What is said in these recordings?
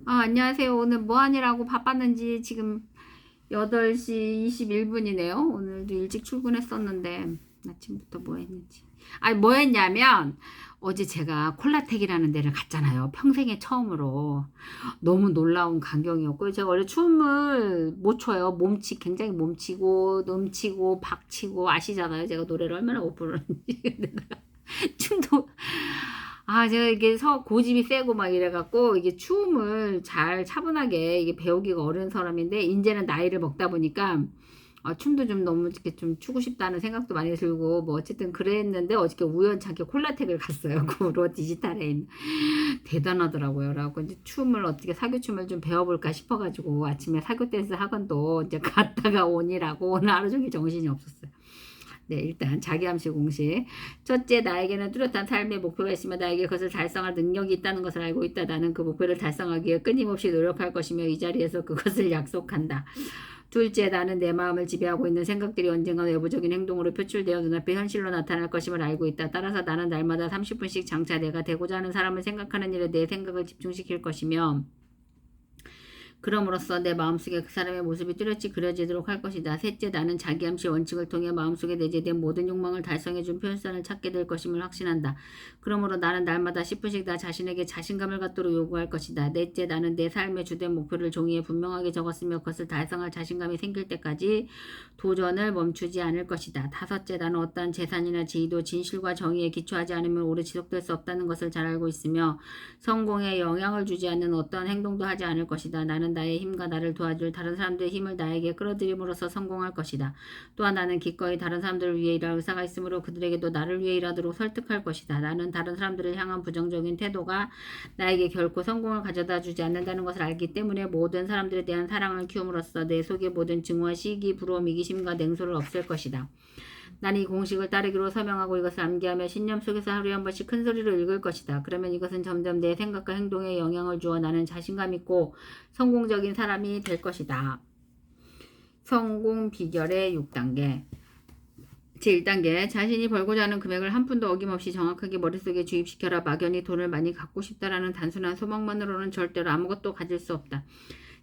안녕하세요. 오늘 뭐 하느라고 바빴는지 지금 8시 21분이네요. 오늘도 일찍 출근했었는데 아침부터 뭐 했는지. 뭐 했냐면 어제 제가 콜라텍이라는 데를 갔잖아요. 평생에 처음으로. 너무 놀라운 광경이었고 제가 원래 춤을 못 춰요. 굉장히 몸치고 넘치고 박치고 아시잖아요. 제가 노래를 얼마나 못 부르는지. 춤도 제가 이게 고집이 세고 막 이래갖고 이게 춤을 잘 차분하게 이게 배우기가 어려운 사람인데 이제는 나이를 먹다 보니까 춤도 좀 너무 이렇게 좀 추고 싶다는 생각도 많이 들고 뭐 어쨌든 그랬는데 어저께 우연찮게 콜라텍을 갔어요. 구로 디지털에 있는. 대단하더라고요. 그래갖고 이제 춤을 어떻게 사교춤을 좀 배워볼까 싶어가지고 아침에 사교 댄스 학원도 이제 갔다가 오니라고 오늘 하루 종일 정신이 없었어요. 네, 일단 자기암시 공식. 첫째, 나에게는 뚜렷한 삶의 목표가 있으며 나에게 그것을 달성할 능력이 있다는 것을 알고 있다. 나는 그 목표를 달성하기 위해 끊임없이 노력할 것이며 이 자리에서 그것을 약속한다. 둘째, 나는 내 마음을 지배하고 있는 생각들이 언젠가 외부적인 행동으로 표출되어 눈앞에 현실로 나타날 것임을 알고 있다. 따라서 나는 날마다 30분씩 장차 내가 되고자 하는 사람을 생각하는 일에 내 생각을 집중시킬 것이며 그럼으로써 내 마음속에 그 사람의 모습이 뚜렷이 그려지도록 할 것이다. 셋째, 나는 자기암시 원칙을 통해 마음속에 내재된 모든 욕망을 달성해준 표현선을 찾게 될 것임을 확신한다. 그러므로 나는 날마다 10분씩 나 자신에게 자신감을 갖도록 요구할 것이다. 넷째, 나는 내 삶의 주된 목표를 종이에 분명하게 적었으며 그것을 달성할 자신감이 생길 때까지 도전을 멈추지 않을 것이다. 다섯째, 나는 어떠한 재산이나 지위도 진실과 정의에 기초하지 않으면 오래 지속될 수 없다는 것을 잘 알고 있으며 성공에 영향을 주지 않는 어떠한 행동도 하지 않을 것이다. 나는 나의 힘과 나를 도와줄 다른 사람들의 힘을 나에게 끌어들임으로써 성공할 것이다. 또한 나는 기꺼이 다른 사람들을 위해 일할 의사가 있으므로 그들에게도 나를 위해 일하도록 설득할 것이다. 나는 다른 사람들을 향한 부정적인 태도가 나에게 결코 성공을 가져다 주지 않는다는 것을 알기 때문에 모든 사람들에 대한 사랑을 키움으로써 내 속의 모든 증오와 시기, 부러움, 이기심과 냉소를 없앨 것이다. 나는 이 공식을 따르기로 서명하고 이것을 암기하며 신념 속에서 하루에 한 번씩 큰 소리로 읽을 것이다. 그러면 이것은 점점 내 생각과 행동에 영향을 주어 나는 자신감 있고 성공적인 사람이 될 것이다. 성공 비결의 6단계. 제1단계, 자신이 벌고자 하는 금액을 한 푼도 어김없이 정확하게 머릿속에 주입시켜라. 막연히 돈을 많이 갖고 싶다라는 단순한 소망만으로는 절대로 아무것도 가질 수 없다.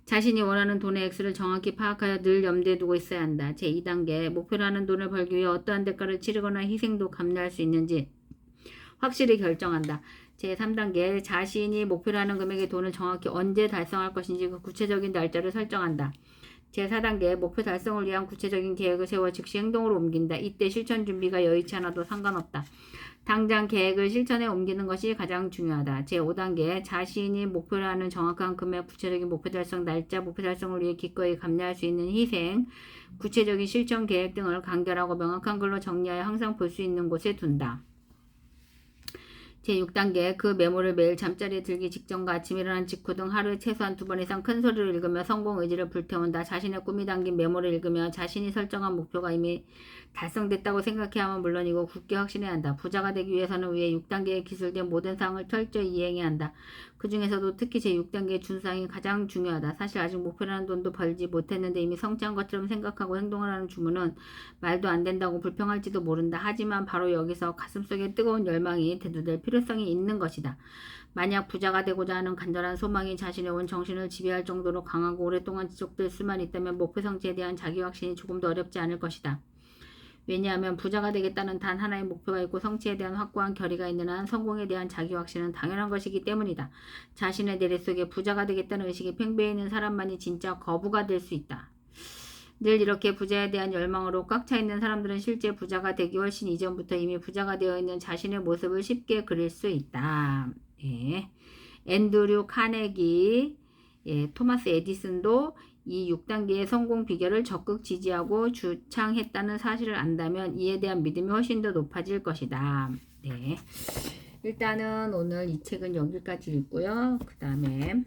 자신이 원하는 돈의 액수를 정확히 파악하여 늘 염두에 두고 있어야 한다. 제2단계, 목표로 하는 돈을 벌기 위해 어떠한 대가를 치르거나 희생도 감내할 수 있는지 확실히 결정한다. 제3단계, 자신이 목표로 하는 금액의 돈을 정확히 언제 달성할 것인지 그 구체적인 날짜를 설정한다. 제4단계, 목표 달성을 위한 구체적인 계획을 세워 즉시 행동으로 옮긴다. 이때 실천 준비가 여의치 않아도 상관없다. 당장 계획을 실천에 옮기는 것이 가장 중요하다. 제5단계, 자신이 목표로 하는 정확한 금액, 구체적인 목표 달성 날짜, 목표 달성을 위해 기꺼이 감내할 수 있는 희생, 구체적인 실천 계획 등을 간결하고 명확한 글로 정리하여 항상 볼 수 있는 곳에 둔다. 제6단계, 그 메모를 매일 잠자리에 들기 직전과 아침 일어난 직후 등 하루에 최소한 2번 이상 큰 소리로 읽으며 성공 의지를 불태운다. 자신의 꿈이 담긴 메모를 읽으며 자신이 설정한 목표가 이미 달성됐다고 생각해야만 물론이고 굳게 확신해야 한다. 부자가 되기 위해서는 위에 6단계에 기술된 모든 사항을 철저히 이행해야 한다. 그 중에서도 특히 제6단계의 준수사항이 가장 중요하다. 사실 아직 목표라는 돈도 벌지 못했는데 이미 성취한 것처럼 생각하고 행동을 하는 주문은 말도 안 된다고 불평할지도 모른다. 하지만 바로 여기서 가슴속에 뜨거운 열망이 대두될 필요성이 있는 것이다. 만약 부자가 되고자 하는 간절한 소망이 자신의 온 정신을 지배할 정도로 강하고 오랫동안 지속될 수만 있다면 목표 성취에 대한 자기 확신이 조금도 어렵지 않을 것이다. 왜냐하면 부자가 되겠다는 단 하나의 목표가 있고 성취에 대한 확고한 결의가 있는 한 성공에 대한 자기 확신은 당연한 것이기 때문이다. 자신의 내래 속에 부자가 되겠다는 의식이 팽배해 있는 사람만이 진짜 거부가 될 수 있다. 늘 이렇게 부자에 대한 열망으로 꽉 차 있는 사람들은 실제 부자가 되기 훨씬 이전부터 이미 부자가 되어 있는 자신의 모습을 쉽게 그릴 수 있다. 예. 앤드류 카네기, 토마스 에디슨도 이 6단계의 성공 비결을 적극 지지하고 주창했다는 사실을 안다면 이에 대한 믿음이 훨씬 더 높아질 것이다. 네. 일단은 오늘 이 책은 여기까지 읽고요. 그 다음에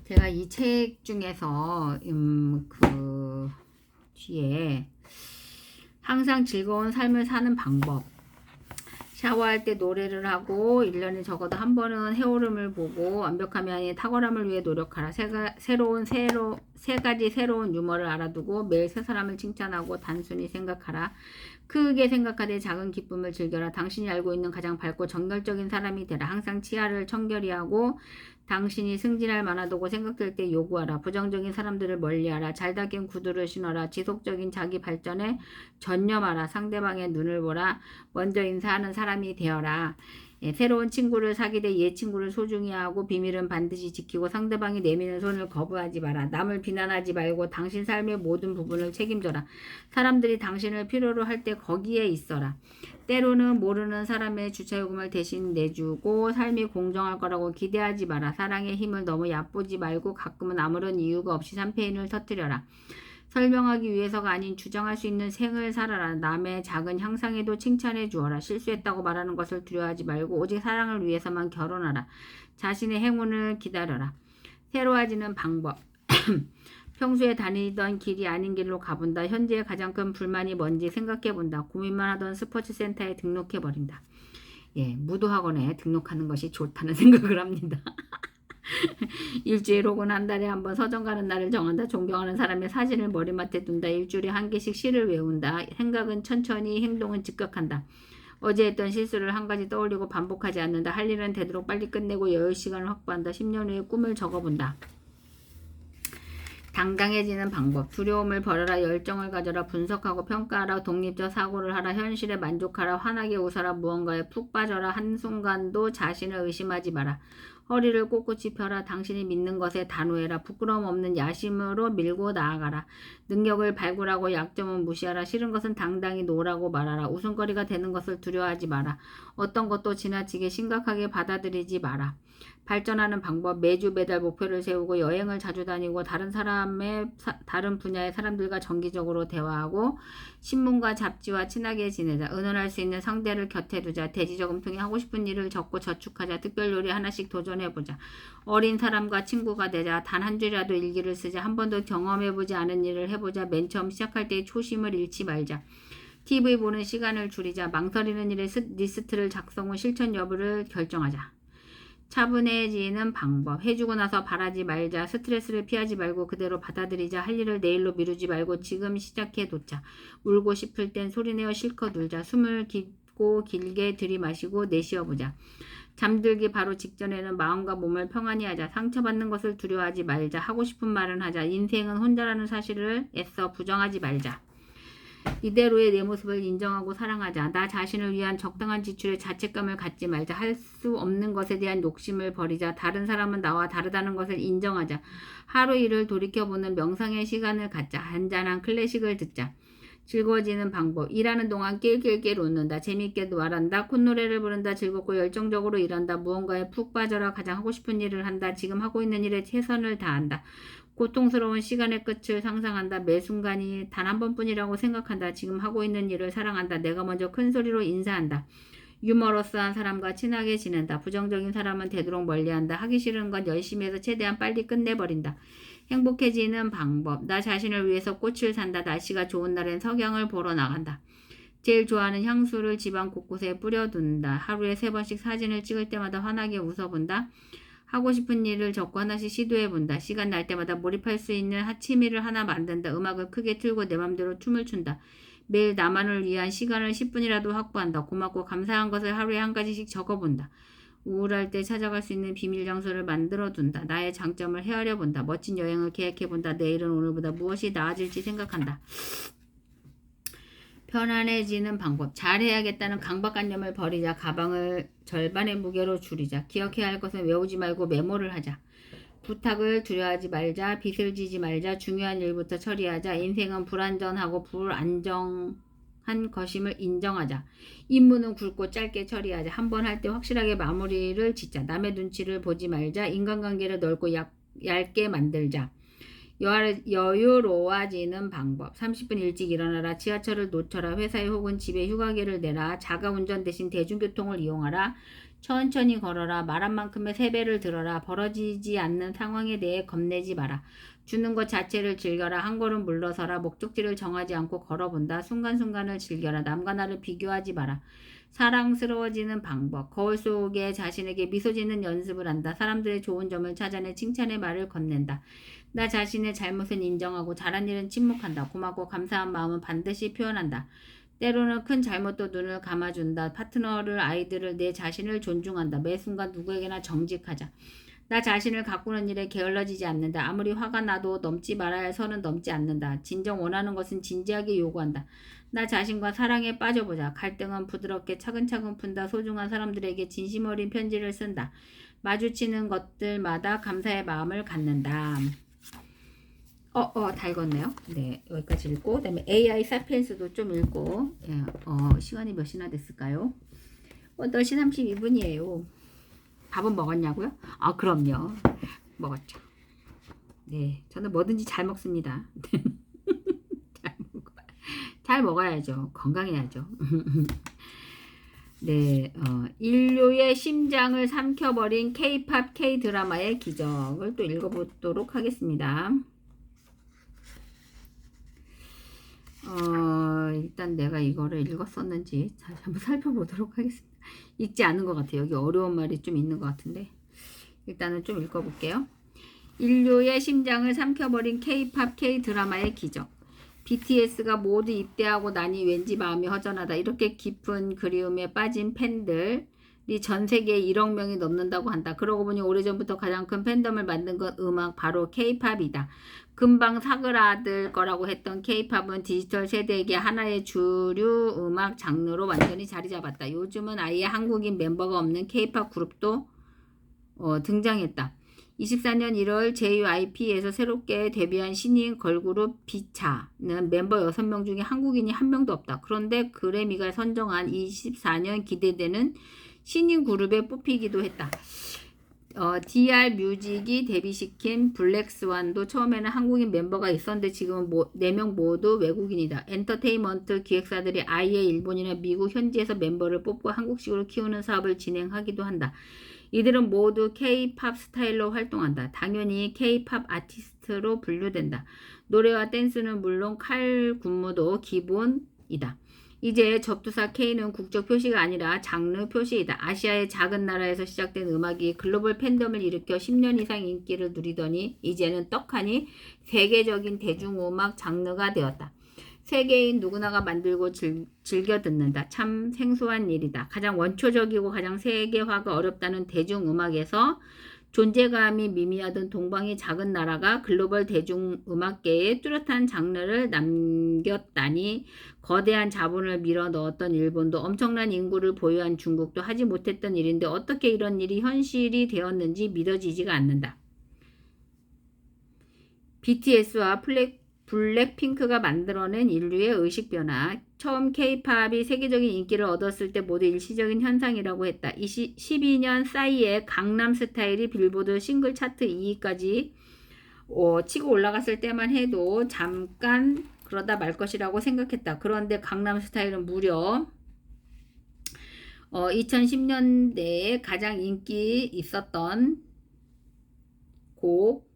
제가 이 책 중에서 그 뒤에 항상 즐거운 삶을 사는 방법, 샤워할 때 노래를 하고 1년에 적어도 한 번은 해오름을 보고 완벽함이 아닌 탁월함을 위해 노력하라. 세 가지 새로운 유머를 알아두고 매일 세 사람을 칭찬하고 단순히 생각하라. 크게 생각하되 작은 기쁨을 즐겨라. 당신이 알고 있는 가장 밝고 정열적인 사람이 되라. 항상 치아를 청결히 하고 당신이 승진할 만하다고 생각될 때 요구하라. 부정적인 사람들을 멀리하라. 잘 닦인 구두를 신어라. 지속적인 자기 발전에 전념하라. 상대방의 눈을 보라. 먼저 인사하는 사람이 되어라. 새로운 친구를 사귀되 옛 친구를 소중히 하고 비밀은 반드시 지키고 상대방이 내미는 손을 거부하지 마라. 남을 비난하지 말고 당신 삶의 모든 부분을 책임져라. 사람들이 당신을 필요로 할 때 거기에 있어라. 때로는 모르는 사람의 주차요금을 대신 내주고 삶이 공정할 거라고 기대하지 마라. 사랑의 힘을 너무 얕보지 말고 가끔은 아무런 이유가 없이 샴페인을 터뜨려라. 설명하기 위해서가 아닌 주장할 수 있는 생을 살아라. 남의 작은 향상에도 칭찬해 주어라. 실수했다고 말하는 것을 두려워하지 말고 오직 사랑을 위해서만 결혼하라. 자신의 행운을 기다려라. 새로워지는 방법. 평소에 다니던 길이 아닌 길로 가본다. 현재의 가장 큰 불만이 뭔지 생각해본다. 고민만 하던 스포츠센터에 등록해버린다. 무도학원에 등록하는 것이 좋다는 생각을 합니다. 일주일 혹은 한 달에 한 번 서점 가는 날을 정한다. 존경하는 사람의 사진을 머리맡에 둔다. 일주일에 한 개씩 시를 외운다. 생각은 천천히, 행동은 즉각한다. 어제 했던 실수를 한 가지 떠올리고 반복하지 않는다. 할 일은 되도록 빨리 끝내고 여유 시간을 확보한다. 10년 후에 꿈을 적어본다. 당당해지는 방법. 두려움을 버려라. 열정을 가져라. 분석하고 평가하라. 독립적 사고를 하라. 현실에 만족하라. 환하게 웃어라. 무언가에 푹 빠져라. 한순간도 자신을 의심하지 마라. 허리를 꼿꼿이 펴라. 당신이 믿는 것에 단호해라. 부끄러움 없는 야심으로 밀고 나아가라. 능력을 발굴하고 약점은 무시하라. 싫은 것은 당당히 놓으라고 말하라. 웃음거리가 되는 것을 두려워하지 마라. 어떤 것도 지나치게 심각하게 받아들이지 마라. 발전하는 방법. 매주 매달 목표를 세우고 여행을 자주 다니고 다른 분야의 사람들과 정기적으로 대화하고 신문과 잡지와 친하게 지내자. 의논할 수 있는 상대를 곁에 두자. 대지저금통에 하고 싶은 일을 적고 저축하자. 특별요리 하나씩 도전해보자. 어린 사람과 친구가 되자. 단 한 줄이라도 일기를 쓰자. 한 번도 경험해보지 않은 일을 해보자. 맨 처음 시작할 때의 초심을 잃지 말자. TV 보는 시간을 줄이자. 망설이는 일의 리스트를 작성 후 실천 여부를 결정하자. 차분해지는 방법. 해주고 나서 바라지 말자. 스트레스를 피하지 말고 그대로 받아들이자. 할 일을 내일로 미루지 말고 지금 시작해 놓자. 울고 싶을 땐 소리내어 실컷 울자. 숨을 깊고 길게 들이마시고 내쉬어보자. 잠들기 바로 직전에는 마음과 몸을 평안히 하자. 상처받는 것을 두려워하지 말자. 하고 싶은 말은 하자. 인생은 혼자라는 사실을 애써 부정하지 말자. 이대로의 내 모습을 인정하고 사랑하자. 나 자신을 위한 적당한 지출에 자책감을 갖지 말자. 할 수 없는 것에 대한 욕심을 버리자. 다른 사람은 나와 다르다는 것을 인정하자. 하루 일을 돌이켜보는 명상의 시간을 갖자. 한잔한 클래식을 듣자. 즐거워지는 방법. 일하는 동안 낄낄낄 웃는다. 재미있게 말한다. 콧노래를 부른다. 즐겁고 열정적으로 일한다. 무언가에 푹 빠져라. 가장 하고 싶은 일을 한다. 지금 하고 있는 일에 최선을 다한다. 고통스러운 시간의 끝을 상상한다. 매 순간이 단 한 번뿐이라고 생각한다. 지금 하고 있는 일을 사랑한다. 내가 먼저 큰 소리로 인사한다. 유머러스한 사람과 친하게 지낸다. 부정적인 사람은 되도록 멀리한다. 하기 싫은 건 열심히 해서 최대한 빨리 끝내버린다. 행복해지는 방법. 나 자신을 위해서 꽃을 산다. 날씨가 좋은 날엔 석양을 보러 나간다. 제일 좋아하는 향수를 집안 곳곳에 뿌려둔다. 하루에 3번씩 사진을 찍을 때마다 환하게 웃어본다. 하고 싶은 일을 적고 하나씩 시도해본다. 시간 날 때마다 몰입할 수 있는 취미를 하나 만든다. 음악을 크게 틀고 내 맘대로 춤을 춘다. 매일 나만을 위한 시간을 10분이라도 확보한다. 고맙고 감사한 것을 하루에 한 가지씩 적어본다. 우울할 때 찾아갈 수 있는 비밀 장소를 만들어둔다. 나의 장점을 헤아려본다. 멋진 여행을 계획해본다. 내일은 오늘보다 무엇이 나아질지 생각한다. 편안해지는 방법. 잘해야겠다는 강박관념을 버리자. 가방을 절반의 무게로 줄이자. 기억해야 할 것은 외우지 말고 메모를 하자. 부탁을 두려워하지 말자. 빚을 지지 말자. 중요한 일부터 처리하자. 인생은 불완전하고 불안정한 것임을 인정하자. 임무는 굵고 짧게 처리하자. 한 번 할 때 확실하게 마무리를 짓자. 남의 눈치를 보지 말자. 인간관계를 넓고 얇게 만들자. 여유로워지는 방법. 30분 일찍 일어나라. 지하철을 놓쳐라. 회사에 혹은 집에 휴가계를 내라. 자가운전 대신 대중교통을 이용하라. 천천히 걸어라. 말한 만큼의 세배를 들어라. 벌어지지 않는 상황에 대해 겁내지 마라. 주는 것 자체를 즐겨라. 한 걸음 물러서라. 목적지를 정하지 않고 걸어본다. 순간순간을 즐겨라. 남과 나를 비교하지 마라. 사랑스러워지는 방법. 거울 속에 자신에게 미소 짓는 연습을 한다. 사람들의 좋은 점을 찾아내 칭찬의 말을 건넨다. 나 자신의 잘못은 인정하고 잘한 일은 침묵한다. 고맙고 감사한 마음은 반드시 표현한다. 때로는 큰 잘못도 눈을 감아준다. 파트너를, 아이들을, 내 자신을 존중한다. 매 순간 누구에게나 정직하자. 나 자신을 가꾸는 일에 게을러지지 않는다. 아무리 화가 나도 넘지 말아야 할 선은 넘지 않는다. 진정 원하는 것은 진지하게 요구한다. 나 자신과 사랑에 빠져보자. 갈등은 부드럽게 차근차근 푼다. 소중한 사람들에게 진심 어린 편지를 쓴다. 마주치는 것들마다 감사의 마음을 갖는다. 다 읽었네요. 네, 여기까지 읽고, 그 다음에 AI 사피엔스도 좀 읽고, 예, 시간이 몇 시나 됐을까요? 8시 32분이에요. 밥은 먹었냐고요? 아, 그럼요. 먹었죠. 네, 저는 뭐든지 잘 먹습니다. 잘 먹어야죠. 건강해야죠. 네, 인류의 심장을 삼켜버린 K-팝 K-드라마의 기적을 또 읽어보도록 하겠습니다. 일단 내가 이거를 읽었었는지 다시 한번 살펴보도록 하겠습니다. 읽지 않은 것 같아요. 여기 어려운 말이 좀 있는 것 같은데 일단은 좀 읽어볼게요. 인류의 심장을 삼켜버린 K-팝 K-드라마의 기적. BTS가 모두 입대하고 나니 왠지 마음이 허전하다. 이렇게 깊은 그리움에 빠진 팬들이 전 세계에 1억 명이 넘는다고 한다. 그러고 보니 오래전부터 가장 큰 팬덤을 만든 건 음악 바로 K-팝이다. 금방 사그라들 거라고 했던 K-팝은 디지털 세대에게 하나의 주류 음악 장르로 완전히 자리 잡았다. 요즘은 아예 한국인 멤버가 없는 K-팝 그룹도 등장했다. 24년 1월 JYP에서 새롭게 데뷔한 신인 걸그룹 비차는 멤버 6명 중에 한국인이 1명도 없다. 그런데 그래미가 선정한 24년 기대되는 신인 그룹에 뽑히기도 했다. DR 뮤직이 데뷔시킨 블랙스완도 처음에는 한국인 멤버가 있었는데 지금은 4명 모두 외국인이다. 엔터테인먼트 기획사들이 아예 일본이나 미국 현지에서 멤버를 뽑고 한국식으로 키우는 사업을 진행하기도 한다. 이들은 모두 K-팝 스타일로 활동한다. 당연히 K-팝 아티스트로 분류된다. 노래와 댄스는 물론 칼 군무도 기본이다. 이제 접두사 K는 국적 표시가 아니라 장르 표시이다. 아시아의 작은 나라에서 시작된 음악이 글로벌 팬덤을 일으켜 10년 이상 인기를 누리더니 이제는 떡하니 세계적인 대중음악 장르가 되었다. 세계인 누구나가 만들고 즐겨 듣는다. 참 생소한 일이다. 가장 원초적이고 가장 세계화가 어렵다는 대중음악에서 존재감이 미미하던 동방의 작은 나라가 글로벌 대중음악계에 뚜렷한 장르를 남겼다니 거대한 자본을 밀어 넣었던 일본도 엄청난 인구를 보유한 중국도 하지 못했던 일인데 어떻게 이런 일이 현실이 되었는지 믿어지지가 않는다. BTS와 블랙핑크가 만들어낸 인류의 의식 변화. 처음 K-팝이 세계적인 인기를 얻었을 때 모두 일시적인 현상이라고 했다. 12년 사이에 강남스타일이 빌보드 싱글 차트 2위까지 치고 올라갔을 때만 해도 잠깐 그러다 말 것이라고 생각했다. 그런데 강남스타일은 무려 2010년대에 가장 인기 있었던 곡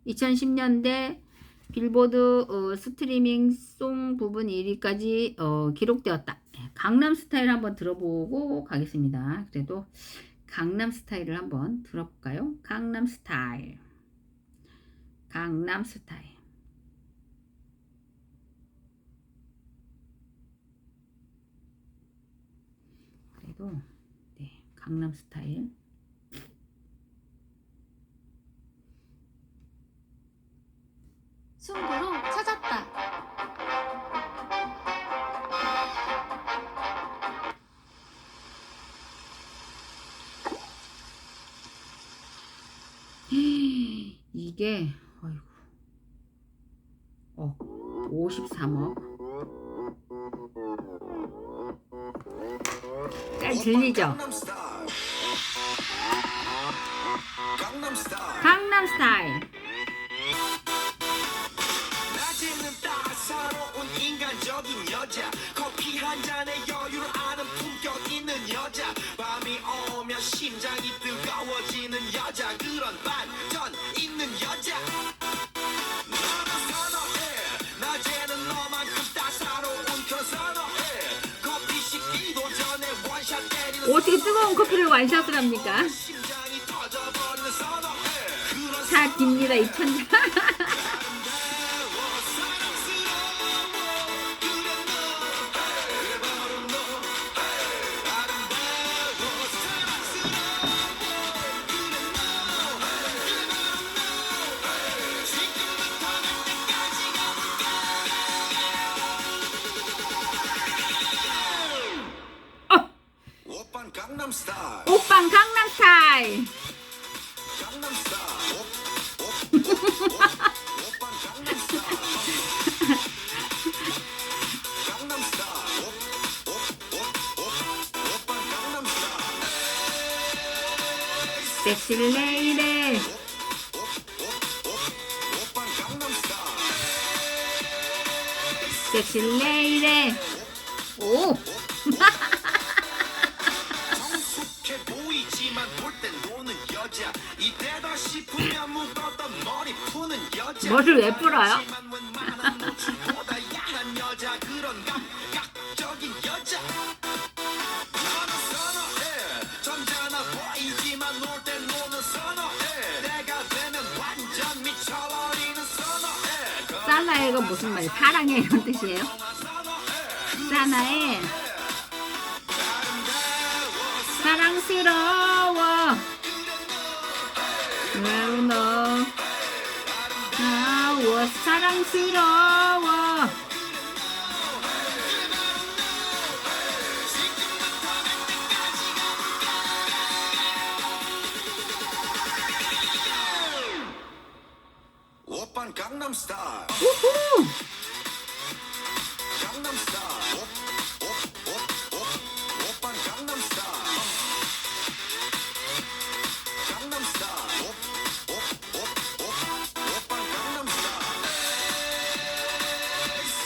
2010년대 빌보드 스트리밍 송 부분 1위까지 기록되었다. 강남스타일 한번 들어보고 가겠습니다. 그래도 강남스타일을 한번 들어볼까요? 강남스타일. 그래도 네, 강남스타일. 승부로 찾았다. 이게 아이고 53억. 잘 들리죠? 강남스타일. 인간적인 여자 커피 한 잔에 여유를 아는 품격 있는 여자 밤이 오면 심장이 뜨거워지는 여자 그런 반전 있는 여자 너는 선호해 낮에는 너만큼 따사로운 그 선호해 커피 식기도 전에 원샷 때리는 어떻게 뜨거운 커피를 원샷을 합니까? 심장이 터져버리는 선호해 자 깁니다 이 천자 오빤 강남스타일. 섹시 레이디. 섹시 레이디. 오. 성숙해 보이지만 볼 땐 노는 여자. 이때다 싶으면 묶었던 머리 푸는 여자. 머리를 왜 풀어요? 하지만 웬만한 노출보다 야한 여자. 그런 감각적인 여자. 나는 선호해. 점잖아 보이지만 놀 땐 노는 선호해. 내가 되면 완전 미쳐버리는 선호해. 사나이가 무슨 말이에요? 사랑해 이런 뜻이에요? 사나이. 사랑스러워. 사랑스러워. 오빤 강남스타일. 우후. 강남스타일. 오빤 강남스타일. 강남스타일. 오빤 강남스타일.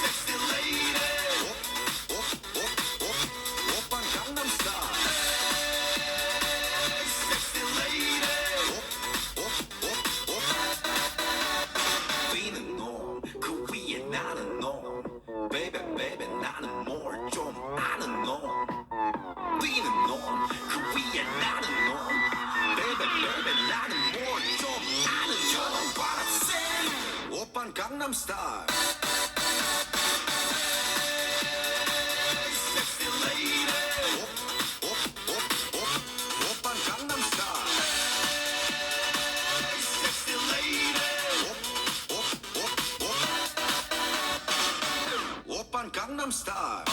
섹시 레이디. 오빤 강남스타일. 섹시 레이디. 위는 놈, 그 위에 나는 놈. Baby, baby, 나는 뭘 좀 아는 놈. 위는 놈, 그 위에 나는 놈. Baby, baby, 나는 뭘 좀 아는 놈. What I'm saying? 오빤 강남스타일. Sexy lady. 오빤 강남스타일. Sexy lady. 오빤 강남스타일.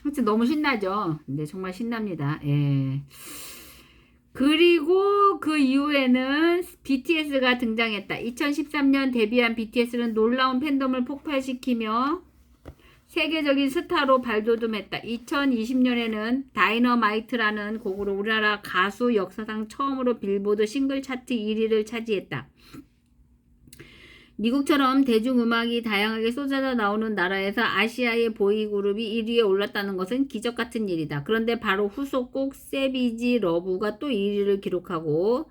하여튼 너무 신나죠? 네, 정말 신납니다. 예. 그리고 그 이후에는 BTS가 등장했다. 2013년 데뷔한 BTS는 놀라운 팬덤을 폭발시키며 세계적인 스타로 발돋움했다. 2020년에는 다이너마이트라는 곡으로 우리나라 가수 역사상 처음으로 빌보드 싱글 차트 1위를 차지했다. 미국처럼 대중음악이 다양하게 쏟아져 나오는 나라에서 아시아의 보이그룹이 1위에 올랐다는 것은 기적 같은 일이다. 그런데 바로 후속곡 세비지 러브가 또 1위를 기록하고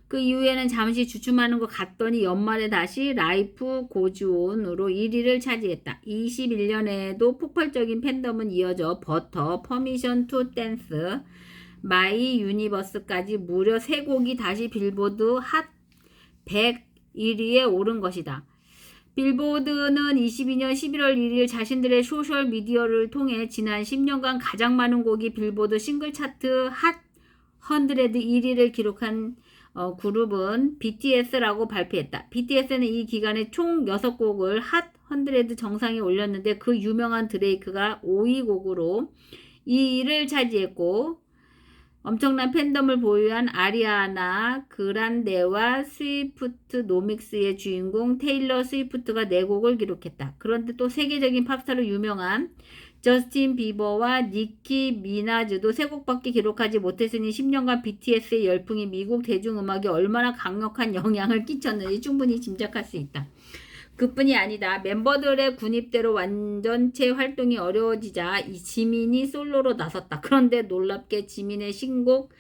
그 이후에는 잠시 주춤하는 것 같더니 연말에 다시 라이프 고즈온으로 1위를 차지했다. 21년에도 폭발적인 팬덤은 이어져 버터, 퍼미션 투 댄스, 마이 유니버스까지 무려 3곡이 다시 빌보드 핫 101위에 오른 것이다. 빌보드는 22년 11월 1일 자신들의 소셜미디어를 통해 지난 10년간 가장 많은 곡이 빌보드 싱글 차트 핫 100 1위를 기록한 그룹은 BTS라고 발표했다. BTS는 이 기간에 총 6곡을 핫 100 정상에 올렸는데 그 유명한 드레이크가 5위 곡으로 2위를 차지했고 엄청난 팬덤을 보유한 아리아나 그란데와 스위프트 노믹스의 주인공 테일러 스위프트가 4곡을 기록했다. 그런데 또 세계적인 팝스타로 유명한 저스틴 비버와 니키 미나즈도 3곡밖에 기록하지 못했으니 10년간 BTS의 열풍이 미국 대중음악에 얼마나 강력한 영향을 끼쳤는지 충분히 짐작할 수 있다. 그뿐이 아니다. 멤버들의 군입대로 완전체 활동이 어려워지자 이 지민이 솔로로 나섰다. 그런데 놀랍게 지민의 신곡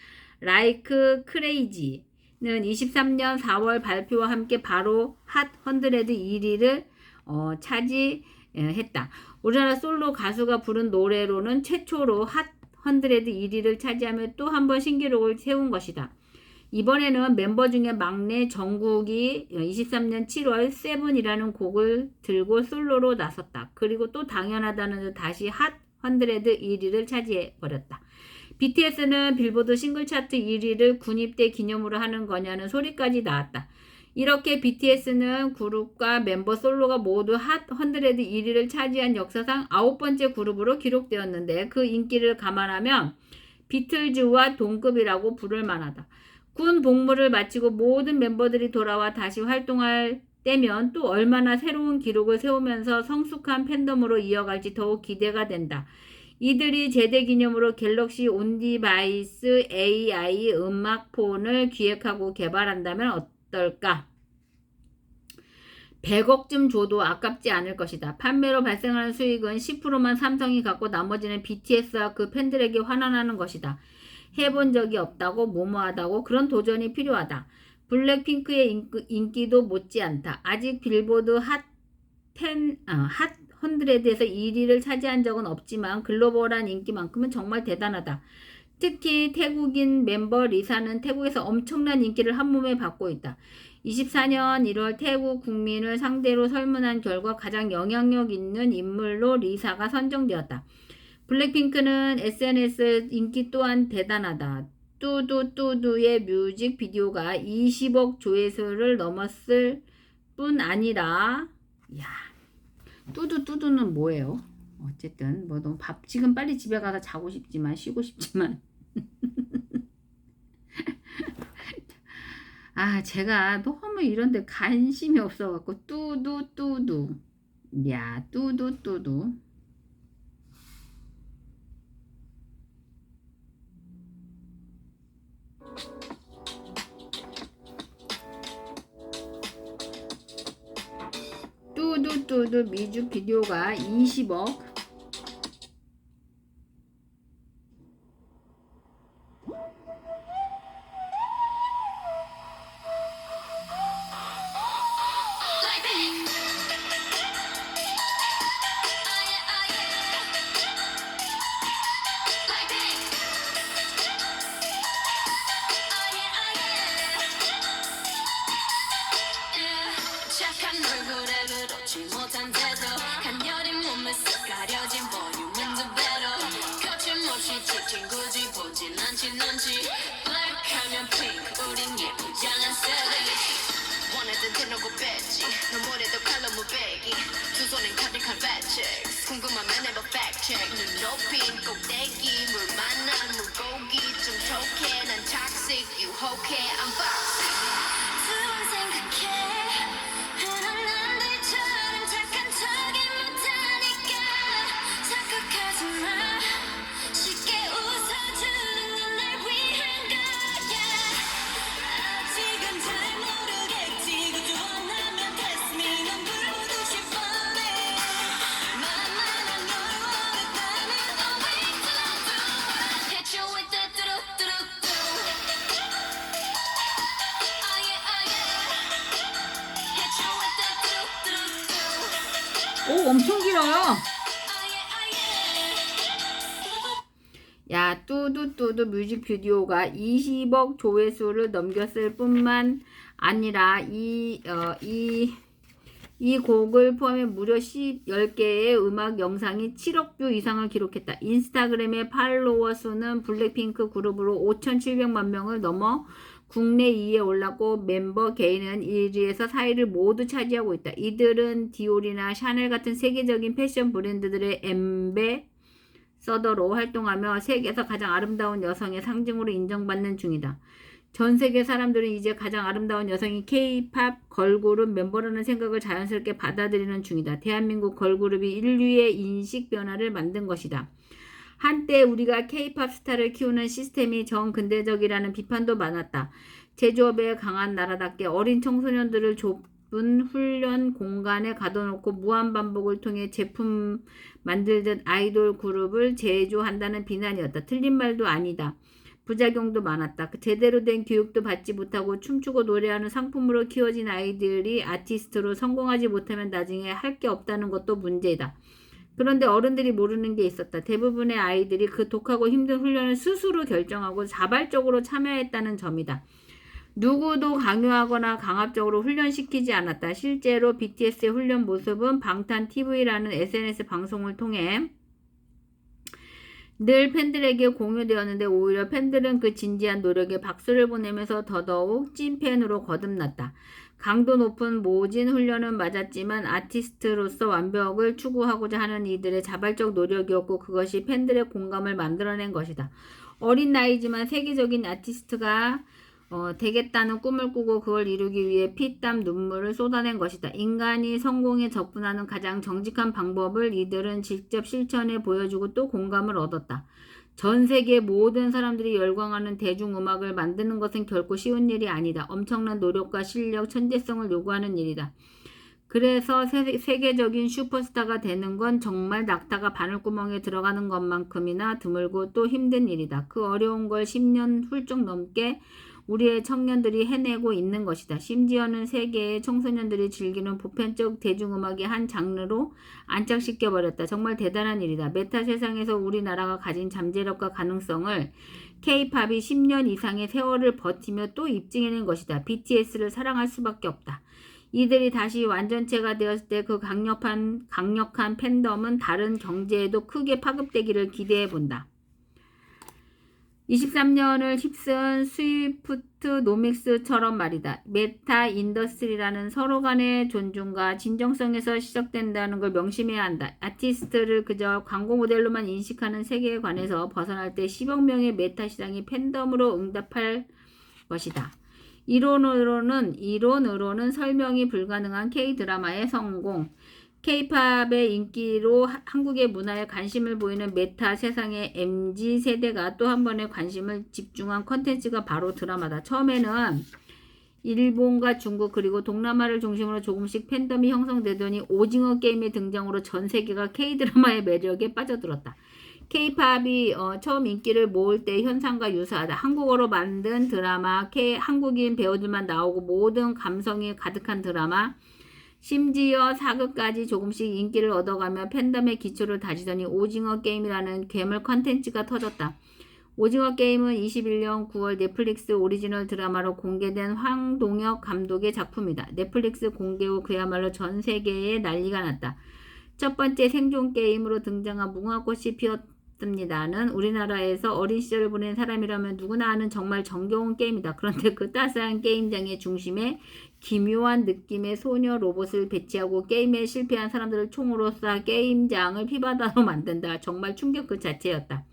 Like Crazy는 23년 4월 발표와 함께 바로 핫 100 1위를 차지했다. 우리나라 솔로 가수가 부른 노래로는 최초로 핫 100 1위를 차지하며 또 한 번 신기록을 세운 것이다. 이번에는 멤버 중에 막내 정국이 23년 7월 세븐이라는 곡을 들고 솔로로 나섰다. 그리고 또 당연하다는 듯 다시 핫 100 1위를 차지해버렸다. BTS는 빌보드 싱글 차트 1위를 군입대 기념으로 하는 거냐는 소리까지 나왔다. 이렇게 BTS는 그룹과 멤버 솔로가 모두 핫 100 1위를 차지한 역사상 9번째 그룹으로 기록되었는데 그 인기를 감안하면 비틀즈와 동급이라고 부를 만하다. 군 복무를 마치고 모든 멤버들이 돌아와 다시 활동할 때면 또 얼마나 새로운 기록을 세우면서 성숙한 팬덤으로 이어갈지 더욱 기대가 된다. 이들이 제대 기념으로 갤럭시 온디바이스 AI 음악폰을 기획하고 개발한다면 어떨까? 100억쯤 줘도 아깝지 않을 것이다. 판매로 발생하는 수익은 10%만 삼성이 갖고 나머지는 BTS와 그 팬들에게 환원하는 것이다. 해본 적이 없다고 무모하다고 그런 도전이 필요하다. 블랙핑크의 인기도 못지않다. 아직 빌보드 핫 100에서 1위를 차지한 적은 없지만 글로벌한 인기만큼은 정말 대단하다. 특히 태국인 멤버 리사는 태국에서 엄청난 인기를 한몸에 받고 있다. 24년 1월 태국 국민을 상대로 설문한 결과 가장 영향력 있는 인물로 리사가 선정되었다. 블랙핑크는 SNS 인기 또한 대단하다. 뚜두뚜두의 뮤직비디오가 20억 조회수를 넘었을 뿐 아니라 뚜두뚜두는 뭐예요? 어쨌든 뭐 너무 지금 빨리 집에 가서 자고 싶지만 쉬고 싶지만 제가 너무 이런데 관심이 없어갖고 뚜두뚜두 뚜두뚜두 뚜두뚜두 뮤직비디오가 20억 착한 얼굴에 그렇지 못한 태도 간녀린 몸에 쓱 가려진 볼륨은 두 배로 거침없이 찍힌 굳이 보진 않지 넌지 블랙하면 핑크 우린 예쁘장한 savage 원하던 대놓고 뺐지 너 뭐래도 칼로 무배기 두 손엔 가득한 fat checks 궁금하면 해봐 fact check 눈 높인 꼭대기 물 만난 물고기 좀 톡해 난 toxic 유혹해 I'm foxy 두 번 생각해 오, 엄청 길어요. 뚜두뚜두 뮤직비디오가 20억 조회수를 넘겼을 뿐만 아니라 이 곡을 포함해 무려 10개의 음악 영상이 7억 뷰 이상을 기록했다. 인스타그램의 팔로워 수는 블랙핑크 그룹으로 5,700만 명을 넘어 국내 2위에 올랐고 멤버 개인은 1위에서 4위를 모두 차지하고 있다. 이들은 디올이나 샤넬 같은 세계적인 패션 브랜드들의 엠베서더로 활동하며 세계에서 가장 아름다운 여성의 상징으로 인정받는 중이다. 전 세계 사람들은 이제 가장 아름다운 여성이 K-팝 걸그룹 멤버라는 생각을 자연스럽게 받아들이는 중이다. 대한민국 걸그룹이 인류의 인식 변화를 만든 것이다. 한때 우리가 K-팝 스타를 키우는 시스템이 정근대적이라는 비판도 많았다. 제조업에 강한 나라답게 어린 청소년들을 좁은 훈련 공간에 가둬놓고 무한반복을 통해 제품 만들듯 아이돌 그룹을 제조한다는 비난이었다. 틀린 말도 아니다. 부작용도 많았다. 제대로 된 교육도 받지 못하고 춤추고 노래하는 상품으로 키워진 아이들이 아티스트로 성공하지 못하면 나중에 할 게 없다는 것도 문제다. 그런데 어른들이 모르는 게 있었다. 대부분의 아이들이 그 독하고 힘든 훈련을 스스로 결정하고 자발적으로 참여했다는 점이다. 누구도 강요하거나 강압적으로 훈련시키지 않았다. 실제로 BTS의 훈련 모습은 방탄TV라는 SNS 방송을 통해 늘 팬들에게 공유되었는데 오히려 팬들은 그 진지한 노력에 박수를 보내면서 더더욱 찐팬으로 거듭났다. 강도 높은 모진 훈련은 맞았지만 아티스트로서 완벽을 추구하고자 하는 이들의 자발적 노력이었고 그것이 팬들의 공감을 만들어낸 것이다. 어린 나이지만 세계적인 아티스트가 되겠다는 꿈을 꾸고 그걸 이루기 위해 피땀 눈물을 쏟아낸 것이다. 인간이 성공에 접근하는 가장 정직한 방법을 이들은 직접 실천해 보여주고 또 공감을 얻었다. 전 세계 모든 사람들이 열광하는 대중음악을 만드는 것은 결코 쉬운 일이 아니다. 엄청난 노력과 실력, 천재성을 요구하는 일이다. 그래서 세계적인 슈퍼스타가 되는 건 정말 낙타가 바늘구멍에 들어가는 것만큼이나 드물고 또 힘든 일이다. 그 어려운 걸 10년 훌쩍 넘게 우리의 청년들이 해내고 있는 것이다. 심지어는 세계의 청소년들이 즐기는 보편적 대중음악의 한 장르로 안착시켜버렸다. 정말 대단한 일이다. 메타 세상에서 우리나라가 가진 잠재력과 가능성을 K-팝이 10년 이상의 세월을 버티며 또 입증해낸 것이다. BTS를 사랑할 수밖에 없다. 이들이 다시 완전체가 되었을 때 그 강력한 팬덤은 다른 경제에도 크게 파급되기를 기대해본다. 23년을 휩쓴 스위프트노믹스처럼 말이다. 메타 인더스트리라는 서로 간의 존중과 진정성에서 시작된다는 걸 명심해야 한다. 아티스트를 그저 광고 모델로만 인식하는 세계에 관해서 벗어날 때 10억 명의 메타 시장이 팬덤으로 응답할 것이다. 이론으로는 설명이 불가능한 K-드라마의 성공, K-팝의 인기로 한국의 문화에 관심을 보이는 메타 세상의 MZ세대가 또 한 번의 관심을 집중한 컨텐츠가 바로 드라마다. 처음에는 일본과 중국 그리고 동남아를 중심으로 조금씩 팬덤이 형성되더니 오징어 게임의 등장으로 전 세계가 K-드라마의 매력에 빠져들었다. K-팝이 처음 인기를 모을 때 현상과 유사하다. 한국어로 만든 드라마, 한국인 배우들만 나오고 모든 감성이 가득한 드라마, 심지어 사극까지 조금씩 인기를 얻어가며 팬덤의 기초를 다지더니 오징어 게임이라는 괴물 컨텐츠가 터졌다. 오징어 게임은 21년 9월 넷플릭스 오리지널 드라마로 공개된 황동혁 감독의 작품이다. 넷플릭스 공개 후 그야말로 전 세계에 난리가 났다. 첫 번째 생존 게임으로 등장한 무궁화꽃이 피었습니다는 우리나라에서 어린 시절을 보낸 사람이라면 누구나 아는 정말 정겨운 게임이다. 그런데 그 따스한 게임장의 중심에 기묘한 느낌의 소녀 로봇을 배치하고 게임에 실패한 사람들을 총으로 쏴 게임장을 피바다로 만든다. 정말 충격 그 자체였다.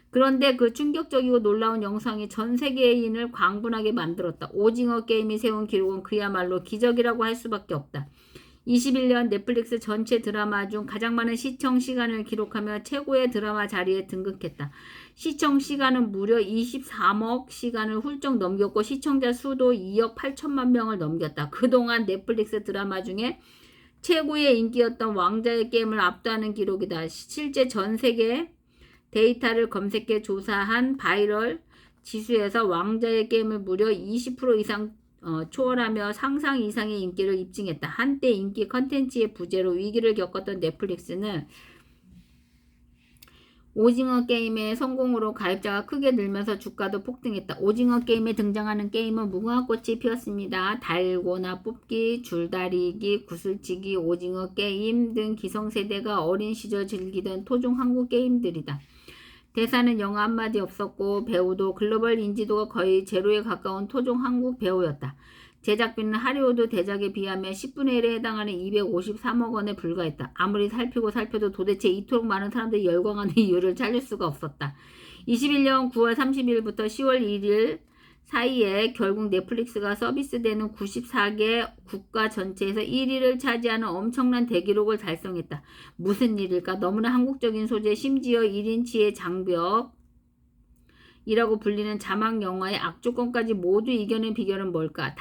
그런데 그 충격적이고 놀라운 영상이 전 세계인을 광분하게 만들었다. 오징어 게임이 세운 기록은 그야말로 기적이라고 할 수밖에 없다. 21년 넷플릭스 전체 드라마 중 가장 많은 시청 시간을 기록하며 최고의 드라마 자리에 등극했다. 시청 시간은 무려 23억 시간을 훌쩍 넘겼고 시청자 수도 2억 8천만 명을 넘겼다. 그동안 넷플릭스 드라마 중에 최고의 인기였던 왕자의 게임을 압도하는 기록이다. 실제 전 세계 데이터를 검색해 조사한 바이럴 지수에서 왕자의 게임을 무려 20% 이상 초월하며 상상 이상의 인기를 입증했다. 한때 인기 컨텐츠의 부재로 위기를 겪었던 넷플릭스는 오징어 게임의 성공으로 가입자가 크게 늘면서 주가도 폭등했다. 오징어 게임에 등장하는 게임은 무궁화꽃이 피었습니다. 달고나 뽑기, 줄다리기, 구슬치기, 오징어 게임 등 기성세대가 어린 시절 즐기던 토종 한국 게임들이다. 대사는 영어 한마디 없었고 배우도 글로벌 인지도가 거의 제로에 가까운 토종 한국 배우였다. 제작비는 하리우드 대작에 비하면 10분의 1에 해당하는 253억 원에 불과했다. 아무리 살펴도 도대체 이토록 많은 사람들이 열광하는 이유를 찾을 수가 없었다. 21년 9월 30일부터 10월 1일 사이에 결국 넷플릭스가 서비스되는 94개 국가 전체에서 1위를 차지하는 엄청난 대기록을 달성했다. 무슨 일일까? 너무나 한국적인 소재, 심지어 1인치의 장벽이라고 불리는 자막 영화의 악조건까지 모두 이겨낸 비결은 뭘까?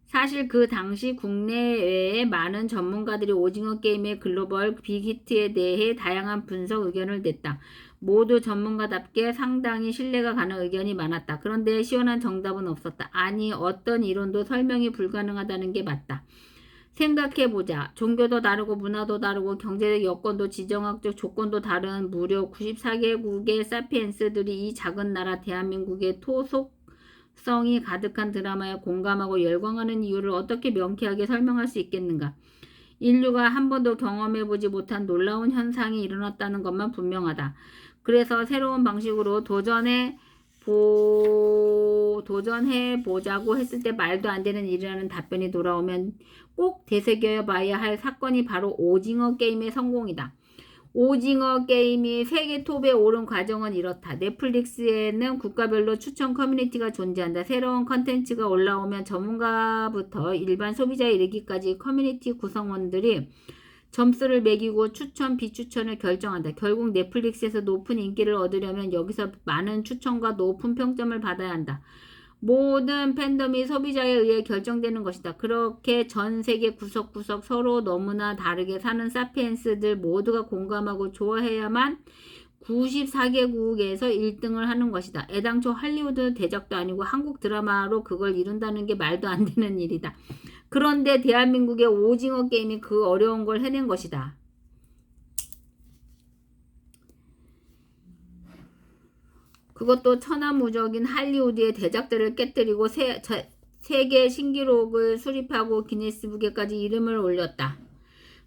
사실 그 당시 국내외의 많은 전문가들이 오징어 게임의 글로벌 빅히트에 대해 다양한 분석 의견을 냈다. 모두 전문가답게 상당히 신뢰가 가는 의견이 많았다. 그런데 시원한 정답은 없었다. 아니, 어떤 이론도 설명이 불가능하다는 게 맞다. 생각해보자. 종교도 다르고 문화도 다르고 경제적 여건도 지정학적 조건도 다른 무려 94개국의 사피엔스들이 이 작은 나라 대한민국의 토속성이 가득한 드라마에 공감하고 열광하는 이유를 어떻게 명쾌하게 설명할 수 있겠는가? 인류가 한 번도 경험해보지 못한 놀라운 현상이 일어났다는 것만 분명하다. 그래서 새로운 방식으로 도전해 도전해 보자고 했을 때 말도 안 되는 일이라는 답변이 돌아오면 꼭 되새겨 봐야 할 사건이 바로 오징어 게임의 성공이다. 오징어 게임이 세계 톱에 오른 과정은 이렇다. 넷플릭스에는 국가별로 추천 커뮤니티가 존재한다. 새로운 컨텐츠가 올라오면 전문가부터 일반 소비자에 이르기까지 커뮤니티 구성원들이 점수를 매기고 추천, 비추천을 결정한다. 결국 넷플릭스에서 높은 인기를 얻으려면 여기서 많은 추천과 높은 평점을 받아야 한다. 모든 팬덤이 소비자에 의해 결정되는 것이다. 그렇게 전 세계 구석구석 서로 너무나 다르게 사는 사피엔스들 모두가 공감하고 좋아해야만 94개국에서 1등을 하는 것이다. 애당초 할리우드 대작도 아니고 한국 드라마로 그걸 이룬다는 게 말도 안 되는 일이다. 그런데 대한민국의 오징어 게임이 그 어려운 걸 해낸 것이다. 그것도 천하무적인 할리우드의 대작들을 깨뜨리고 세계 신기록을 수립하고 기네스북에까지 이름을 올렸다.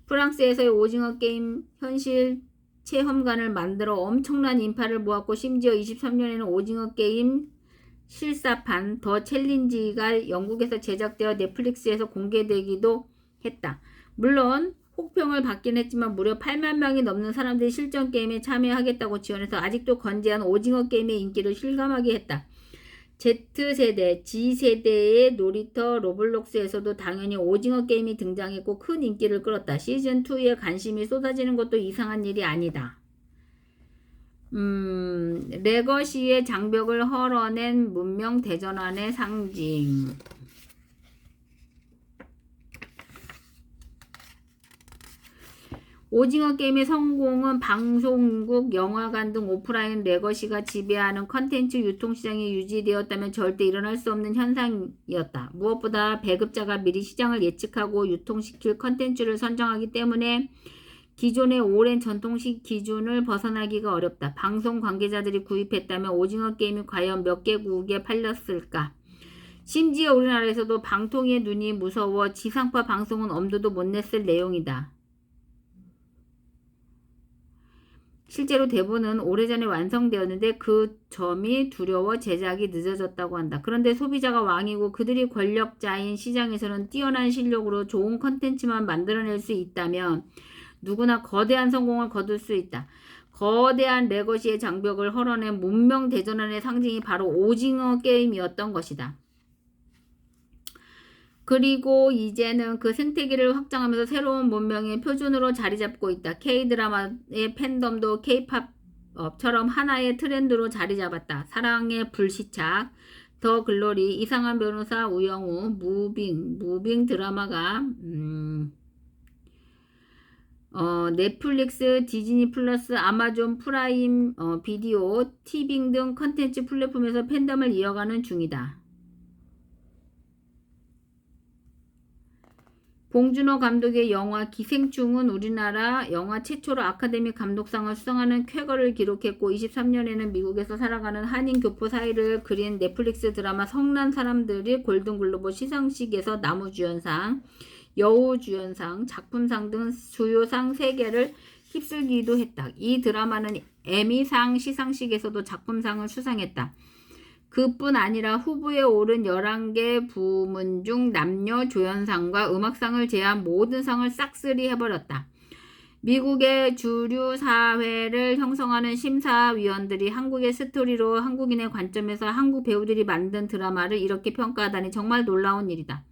프랑스에서의 오징어 게임 현실 체험관을 만들어 엄청난 인파를 모았고 심지어 23년에는 오징어 게임 실사판 더 챌린지가 영국에서 제작되어 넷플릭스에서 공개되기도 했다. 물론 혹평을 받긴 했지만 무려 8만 명이 넘는 사람들이 실전 게임에 참여하겠다고 지원해서 아직도 건재한 오징어 게임의 인기를 실감하게 했다. Z세대, G세대의 놀이터 로블록스에서도 당연히 오징어 게임이 등장했고 큰 인기를 끌었다. 시즌2에 관심이 쏟아지는 것도 이상한 일이 아니다. 레거시의 장벽을 헐어낸 문명 대전환의 상징. 오징어 게임의 성공은 방송국, 영화관 등 오프라인 레거시가 지배하는 컨텐츠 유통시장이 유지되었다면 절대 일어날 수 없는 현상이었다. 무엇보다 배급자가 미리 시장을 예측하고 유통시킬 컨텐츠를 선정하기 때문에 기존의 오랜 전통식 기준을 벗어나기가 어렵다. 방송 관계자들이 구입했다면 오징어 게임이 과연 몇 개국에 팔렸을까? 심지어 우리나라에서도 방통위의 눈이 무서워 지상파 방송은 엄두도 못 냈을 내용이다. 실제로 대본은 오래전에 완성되었는데 그 점이 두려워 제작이 늦어졌다고 한다. 그런데 소비자가 왕이고 그들이 권력자인 시장에서는 뛰어난 실력으로 좋은 컨텐츠만 만들어낼 수 있다면 누구나 거대한 성공을 거둘 수 있다. 거대한 레거시의 장벽을 헐어낸 문명 대전환의 상징이 바로 오징어 게임이었던 것이다. 그리고 이제는 그 생태계를 확장하면서 새로운 문명의 표준으로 자리 잡고 있다. K-드라마의 팬덤도 K-팝처럼 하나의 트렌드로 자리 잡았다. 사랑의 불시착, 더 글로리, 이상한 변호사 우영우, 무빙 드라마가 넷플릭스, 디즈니 플러스, 아마존 프라임 비디오, 티빙 등 컨텐츠 플랫폼에서 팬덤을 이어가는 중이다. 봉준호 감독의 영화 기생충은 우리나라 영화 최초로 아카데미 감독상을 수상하는 쾌거를 기록했고 23년에는 미국에서 살아가는 한인 교포 사이를 그린 넷플릭스 드라마 성난 사람들이 골든글로브 시상식에서 남우주연상, 여우주연상, 작품상 등 주요 상 3개를 휩쓸기도 했다. 이 드라마는 에미상 시상식에서도 작품상을 수상했다. 그뿐 아니라 후보에 오른 11개 부문 중 남녀 조연상과 음악상을 제외한 모든 상을 싹쓸이 해버렸다. 미국의 주류 사회를 형성하는 심사위원들이 한국의 스토리로 한국인의 관점에서 한국 배우들이 만든 드라마를 이렇게 평가하다니 정말 놀라운 일이다.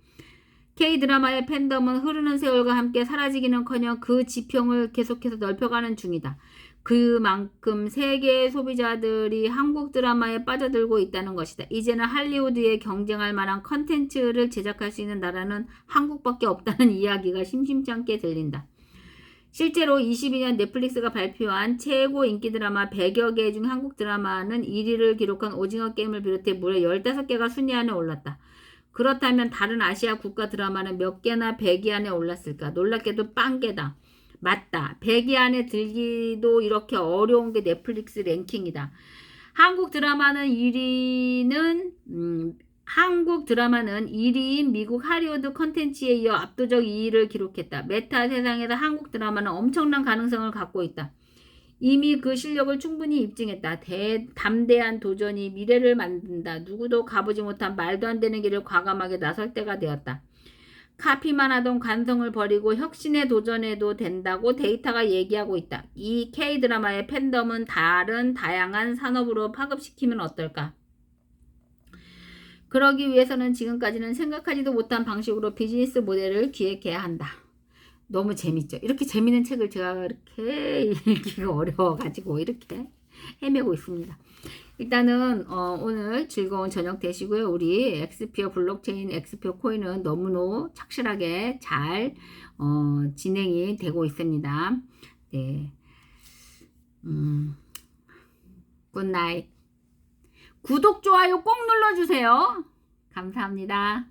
K-드라마의 팬덤은 흐르는 세월과 함께 사라지기는커녕 그 지평을 계속해서 넓혀가는 중이다. 그만큼 세계의 소비자들이 한국 드라마에 빠져들고 있다는 것이다. 이제는 할리우드에 경쟁할 만한 컨텐츠를 제작할 수 있는 나라는 한국밖에 없다는 이야기가 심심치 않게 들린다. 실제로 22년 넷플릭스가 발표한 최고 인기 드라마 100여 개 중 한국 드라마는 1위를 기록한 오징어 게임을 비롯해 무려 15개가 순위 안에 올랐다. 그렇다면 다른 아시아 국가 드라마는 몇 개나 100위 안에 올랐을까? 놀랍게도 빵개다. 맞다. 100위 안에 들기도 이렇게 어려운 게 넷플릭스 랭킹이다. 한국 드라마는 1위인 미국 할리우드 컨텐츠에 이어 압도적 2위를 기록했다. 메타 세상에서 한국 드라마는 엄청난 가능성을 갖고 있다. 이미 그 실력을 충분히 입증했다. 담대한 도전이 미래를 만든다. 누구도 가보지 못한 말도 안 되는 길을 과감하게 나설 때가 되었다. 카피만 하던 관성을 버리고 혁신에 도전해도 된다고 데이터가 얘기하고 있다. 이 K드라마의 팬덤은 다양한 산업으로 파급시키면 어떨까? 그러기 위해서는 지금까지는 생각하지도 못한 방식으로 비즈니스 모델을 기획해야 한다. 너무 재밌죠? 이렇게 재밌는 책을 제가 이렇게 읽기가 어려워가지고 이렇게 헤매고 있습니다. 일단은 오늘 즐거운 저녁 되시고요. 우리 엑스피어 블록체인, 엑스피어 코인은 너무너무 착실하게 잘 진행이 되고 있습니다. 네, 굿나잇. 구독, 좋아요 꼭 눌러주세요. 감사합니다.